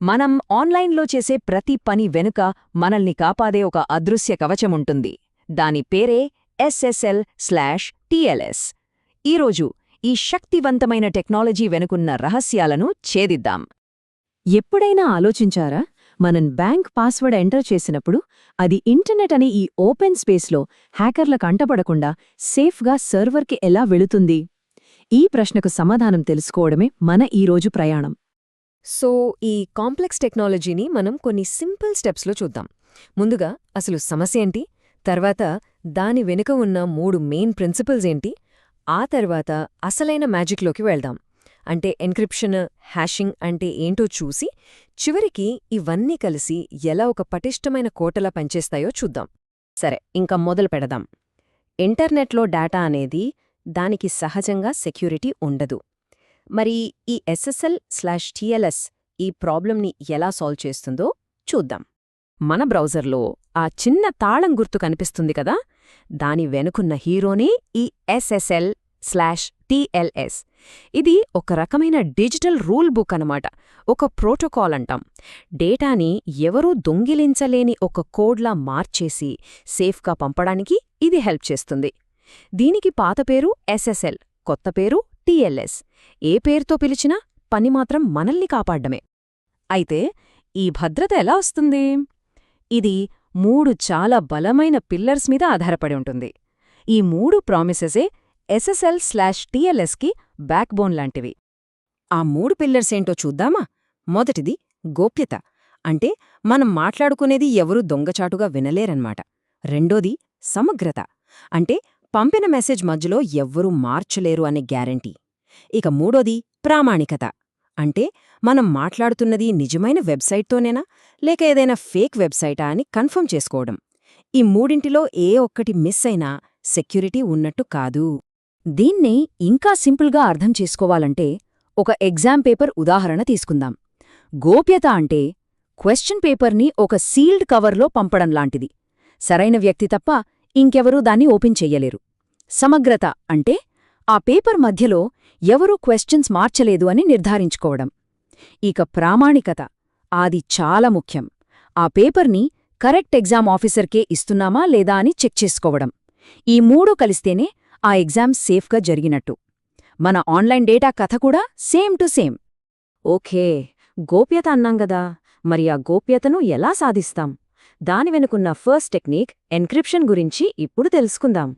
మనం ఆన్లైన్లో చేసే ప్రతి పని వెనుక మనల్ని కాపాడే ఒక అదృశ్య కవచముంటుంది. దాని పేరే SSL/TLS. ఈరోజు ఈ శక్తివంతమైన టెక్నాలజీ వెనుకున్న రహస్యాలను ఛేదిద్దాం. ఎప్పుడైనా ఆలోచించారా, మనం బ్యాంక్ పాస్వర్డ్ ఎంటర్ చేసినప్పుడు అది ఇంటర్నెట్ అనే ఈ ఓపెన్ స్పేస్లో హ్యాకర్ల కంటపడకుండా సేఫ్గా సర్వర్కి ఎలా వెళుతుంది? ఈ ప్రశ్నకు సమాధానం తెలుసుకోవడమే మన ఈరోజు ప్రయాణం. సో ఈ కాంప్లెక్స్ టెక్నాలజీని మనం కొన్ని సింపుల్ స్టెప్స్లో చూద్దాం. ముందుగా అసలు సమస్య ఏంటి, తర్వాత దాని వెనుక ఉన్న 3 మెయిన్ ప్రిన్సిపల్స్ ఏంటి, ఆ తర్వాత అసలైన మ్యాజిక్లోకి వెళ్దాం. అంటే ఎన్క్రిప్షన్, హ్యాషింగ్ అంటే ఏంటో చూసి చివరికి ఇవన్నీ కలిసి ఎలా ఒక పటిష్టమైన కోటలా పనిచేస్తాయో చూద్దాం. సరే, ఇంకా మొదలు పెడదాం. ఇంటర్నెట్లో డేటా అనేది దానికి సహజంగా సెక్యూరిటీ ఉండదు. మరి ఈ SSL/TLS ఈ ప్రాబ్లంని ఎలా సాల్వ్ చేస్తుందో చూద్దాం. మన బ్రౌజర్లో ఆ చిన్న తాళం గుర్తు కనిపిస్తుంది కదా, దాని వెనుకున్న హీరోనే ఈ SSL/TLS. ఇది ఒక రకమైన డిజిటల్ రూల్ బుక్ అనమాట, ఒక ప్రోటోకాల్ అంటాం. డేటాని ఎవరూ దొంగిలించలేని ఒక కోడ్లా మార్చేసి సేఫ్గా పంపడానికి ఇది హెల్ప్ చేస్తుంది. దీనికి పాత పేరు SSL, కొత్త పేరు TLS. ఏ పేరుతో పిలిచినా పని మాత్రం మనల్ని కాపాడ్డమే. అయితే ఈ భద్రత ఎలా వస్తుంది? ఇది 3 చాలా బలమైన పిల్లర్స్ మీద ఆధారపడి ఉంటుంది. ఈ 3 ప్రామిసెసే SSL/TLSకి బ్యాక్బోన్ లాంటివి. ఆ 3 పిల్లర్స్ ఏంటో చూద్దామా? మొదటిది గోప్యత, అంటే మనం మాట్లాడుకునేది ఎవరూ దొంగచాటుగా వినలేరన్నమాట. రెండోది సమగ్రత, అంటే పంపిన మెసేజ్ మధ్యలో ఎవ్వరూ మార్చలేరు అనే గ్యారంటీ. ఇక మూడోది ప్రామాణికత, అంటే మనం మాట్లాడుతున్నది నిజమైన వెబ్సైట్తోనేనా లేక ఏదైనా ఫేక్ వెబ్సైటా అని కన్ఫర్మ్ చేసుకోవడం. ఈ మూడింటిలో ఏ ఒక్కటి మిస్ అయినా సెక్యూరిటీ ఉన్నట్టు కాదు. దీన్ని ఇంకా సింపుల్గా అర్థం చేసుకోవాలంటే ఒక ఎగ్జామ్ పేపర్ ఉదాహరణ తీసుకుందాం. గోప్యత అంటే క్వశ్చన్ పేపర్ని ఒక సీల్డ్ కవర్లో పంపడం లాంటిది. సరైన వ్యక్తి తప్ప ఇంకెవరూ దాన్ని ఓపెన్ చెయ్యలేరు. సమగ్రత అంటే ఆ పేపర్ మధ్యలో ఎవరూ క్వశ్చన్స్ మార్చలేదు అని నిర్ధారించుకోవడం. ఇక ప్రామాణికత, అది చాలా ముఖ్యం. ఆ పేపర్ని కరెక్ట్ ఎగ్జామ్ ఆఫీసర్కే ఇస్తున్నామా లేదా అని చెక్ చేసుకోవడం. ఈ 3 కలిస్తేనే ఆ ఎగ్జామ్ సేఫ్గా జరిగినట్టు. మన ఆన్లైన్ డేటా కథ కూడా సేమ్ టు సేమ్. ఓకే, గోప్యత అన్నాం గదా, మరి ఆ గోప్యతను ఎలా సాధిస్తాం? దాని వెనుకున్న ఫస్ట్ టెక్నిక్ ఎన్క్రిప్షన్ గురించి ఇప్పుడు తెలుసుకుందాం.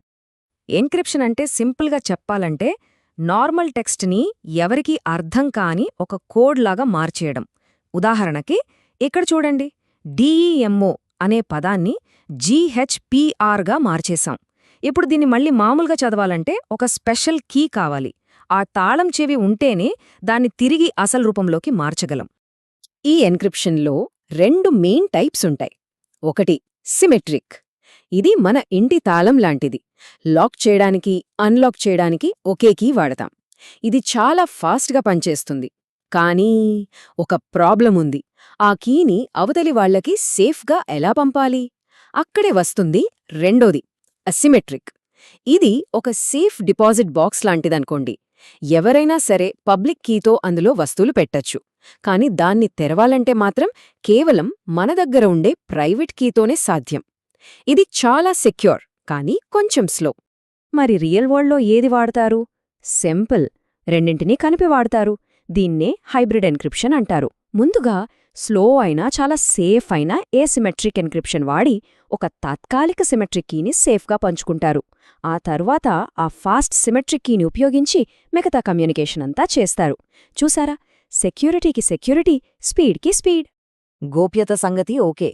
ఎన్క్రిప్షన్ అంటే సింపుల్గా చెప్పాలంటే నార్మల్ టెక్స్ట్ని ఎవరికీ అర్థం కాని ఒక కోడ్లాగా మార్చేయడం. ఉదాహరణకి ఇక్కడ చూడండి, DEMO అనే పదాన్ని GHPRగా మార్చేశాం. ఇప్పుడు దీన్ని మళ్ళీ మామూలుగా చదవాలంటే ఒక స్పెషల్ కీ కావాలి. ఆ తాళం చెవి ఉంటేనే దాన్ని తిరిగి అసలు రూపంలోకి మార్చగలం. ఈ ఎన్క్రిప్షన్లో 2 మెయిన్ టైప్స్ ఉంటాయి. ఒకటి సిమెట్రిక్, ఇది మన ఇంటి తాళం లాంటిది. లాక్ చేయడానికి, అన్లాక్ చేయడానికి ఒకే కీ వాడతాం. ఇది చాలా ఫాస్ట్గా పనిచేస్తుంది. కానీ ఒక ప్రాబ్లం ఉంది. ఆ కీని అవతలి వాళ్లకి సేఫ్గా ఎలా పంపాలి? అక్కడే వస్తుంది రెండోది, అసిమెట్రిక్. ఇది ఒక సేఫ్ డిపాజిట్ బాక్స్ లాంటిదనుకోండి. ఎవరైనా సరే పబ్లిక్ కీతో అందులో వస్తువులు పెట్టచ్చు. కాని దాన్ని తెరవాలంటే మాత్రం కేవలం మన దగ్గర ఉండే ప్రైవేట్ కీతోనే సాధ్యం. ఇది చాలా సెక్యూర్, కానీ కొంచెం స్లో. మరి రియల్ వరల్డ్లో ఏది వాడతారు? సింపుల్, రెండింటినీ కలిపి వాడతారు. దీన్నే హైబ్రిడ్ ఎన్క్రిప్షన్ అంటారు. ముందుగా స్లో అయినా చాలా సేఫ్ అయిన ఏసిమెట్రిక్ ఎన్క్రిప్షన్ వాడి ఒక తాత్కాలిక సిమెట్రిక్ కీని సేఫ్గా పంచుకుంటారు. ఆ తర్వాత ఆ ఫాస్ట్ సిమెట్రిక్ కీని ఉపయోగించి మిగతా కమ్యూనికేషన్ అంతా చేస్తారు. చూసారా, సెక్యూరిటీకి సెక్యూరిటీ, స్పీడ్కి స్పీడ్. గోప్యత సంగతి ఓకే,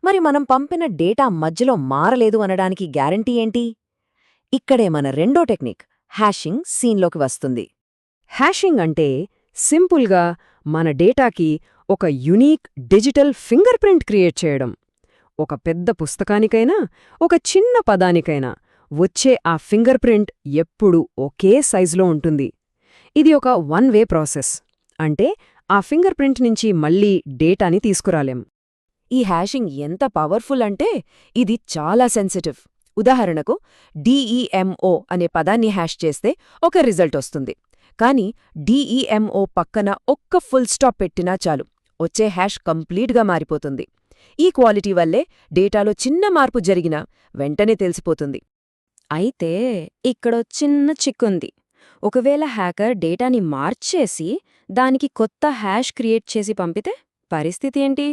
మరి మనం పంపిన డేటా మధ్యలో మారలేదు అనడానికి గ్యారంటీ ఏంటి? ఇక్కడే మన రెండో టెక్నిక్, హ్యాషింగ్, సీన్లోకి వస్తుంది. హ్యాషింగ్ అంటే సింపుల్గా మన డేటాకి ఒక unique digital finger print create చేయడం. ఒక పెద్ద పుస్తకానికైనా ఒక చిన్న పదానికైనా వచ్చే ఆ ఫింగర్ ప్రింట్ ఎప్పుడూ ఒకే సైజులో ఉంటుంది. ఇది ఒక 1-వే ప్రాసెస్, అంటే ఆ ఫింగర్ ప్రింట్ నుంచి మళ్లీ డేటాని తీసుకురాలేం. ఈ హ్యాషింగ్ ఎంత పవర్ఫుల్ అంటే ఇది చాలా సెన్సిటివ్. ఉదాహరణకు DEMO అనే పదాన్ని హ్యాష్ చేస్తే ఒక రిజల్ట్ వస్తుంది. కాని DEMO పక్కన ఒక్క ఫుల్ స్టాప్ పెట్టినా చాలు, వచ్చే హ్యాష్ కంప్లీట్గా మారిపోతుంది. ఈ క్వాలిటీ వల్లే డేటాలో చిన్న మార్పు జరిగినా వెంటనే తెలిసిపోతుంది. అయితే ఇక్కడో చిన్న చిక్కుంది. ఒకవేళ హ్యాకర్ డేటాని మార్చేసి దానికి కొత్త హ్యాష్ క్రియేట్ చేసి పంపితే పరిస్థితి ఏంటి?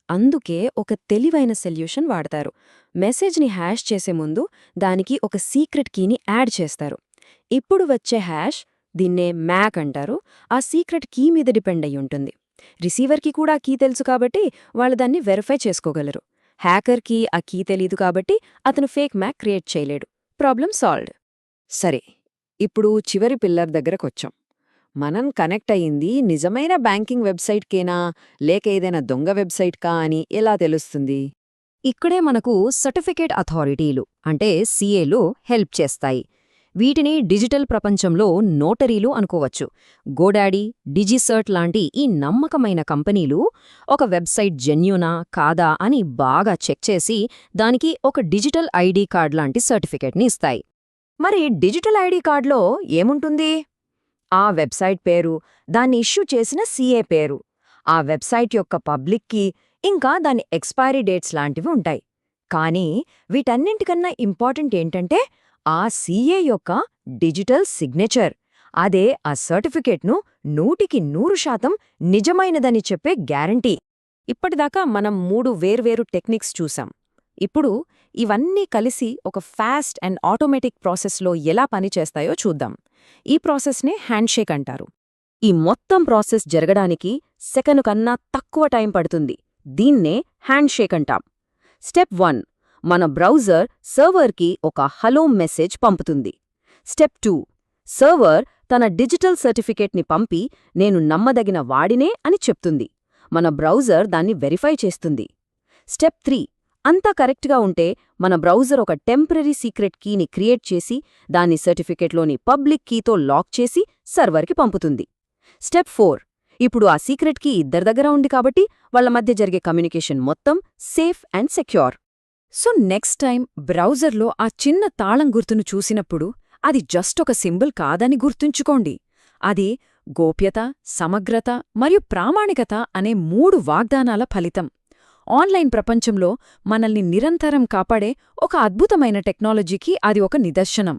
అందుకే ఒక తెలివైన సొల్యూషన్ వాడతారు. మెసేజ్ని హ్యాష్ చేసే ముందు దానికి ఒక సీక్రెట్ కీని యాడ్ చేస్తారు. ఇప్పుడు వచ్చే హ్యాష్, దీన్నే మ్యాక్ అంటారు, ఆ సీక్రెట్ కీ మీద డిపెండ్ అయి ఉంటుంది. రిసీవర్కి కూడా కీ తెలుసు కాబట్టి వాళ్ళు దాన్ని వెరిఫై చేసుకోగలరు. హ్యాకర్కి ఆ కీ తెలీదు కాబట్టి అతను ఫేక్ మ్యాక్ క్రియేట్ చేయలేడు. Problem solved. సరే, ఇప్పుడు చివరి పిల్లర్ దగ్గరకొచ్చాం. మనం కనెక్ట్ అయ్యింది నిజమైన బ్యాంకింగ్ వెబ్సైట్కేనా లేక ఏదైనా దొంగ వెబ్సైట్కా అని ఎలా తెలుస్తుంది? ఇక్కడే మనకు సర్టిఫికేట్ అథారిటీలు అంటే సీఏలు హెల్ప్ చేస్తాయి. వీటిని డిజిటల్ ప్రపంచంలో నోటరీలు అనుకోవచ్చు. గోడాడీ, డిజిసర్ట్ లాంటి ఈ నమ్మకమైన కంపెనీలు ఒక వెబ్సైట్ జెన్యూనా కాదా అని బాగా చెక్ చేసి దానికి ఒక డిజిటల్ ఐడీ కార్డ్ లాంటి సర్టిఫికేట్ని ఇస్తాయి. మరి డిజిటల్ ఐడీ కార్డ్లో ఏముంటుంది? ఆ వెబ్సైట్ పేరు, దాన్ని ఇష్యూ చేసిన సీఏ పేరు, ఆ వెబ్సైట్ యొక్క పబ్లిక్ కీ, ఇంకా దాని ఎక్స్పైరీ డేట్స్ లాంటివి ఉంటాయి. కానీ వీటన్నింటికన్నా ఇంపార్టెంట్ ఏంటంటే ఆ సీఏ యొక్క డిజిటల్ సిగ్నేచర్. అదే ఆ సర్టిఫికేట్ను 100% నిజమైనదని చెప్పే గ్యారంటీ. ఇప్పటిదాకా మనం 3 వేర్వేరు టెక్నిక్స్ చూసాం. ఇప్పుడు ఇవన్నీ కలిసి ఒక ఫాస్ట్ అండ్ ఆటోమేటిక్ ప్రాసెస్లో ఎలా పనిచేస్తాయో చూద్దాం. ఈ ప్రాసెస్నే హ్యాండ్షేక్ అంటారు. ఈ మొత్తం ప్రాసెస్ జరగడానికి సెకను కన్నా తక్కువ టైం పడుతుంది. దీన్నే హ్యాండ్షేక్ అంటాం. స్టెప్ 1, మన బ్రౌజర్ సర్వర్కి ఒక హలో మెసేజ్ పంపుతుంది. స్టెప్ 2, సర్వర్ తన డిజిటల్ సర్టిఫికేట్ని పంపి నేను నమ్మదగిన వాడినే అని చెప్తుంది. మన బ్రౌజర్ దాన్ని వెరిఫై చేస్తుంది. స్టెప్ 3, అంతా కరెక్ట్గా ఉంటే మన బ్రౌజర్ ఒక టెంపరరీ సీక్రెట్ కీని క్రియేట్ చేసి దాన్ని సర్టిఫికెట్లోని పబ్లిక్ కీతో లాక్ చేసి సర్వర్కి పంపుతుంది. స్టెప్ 4, ఇప్పుడు ఆ సీక్రెట్ కీ ఇద్దరి దగ్గర ఉంది కాబట్టి వాళ్ళ మధ్య జరిగే కమ్యూనికేషన్ మొత్తం safe and secure. So next time బ్రౌజర్లో ఆ చిన్న తాళం గుర్తును చూసినప్పుడు అది జస్ట్ ఒక సింబల్ కాదని గుర్తుంచుకోండి. అది గోప్యత, సమగ్రత మరియు ప్రామాణికత అనే 3 వాగ్దానాల ఫలితం. ఆన్లైన్ ప్రపంచంలో మనల్ని నిరంతరం కాపాడే ఒక అద్భుతమైన టెక్నాలజీకి అది ఒక నిదర్శనం.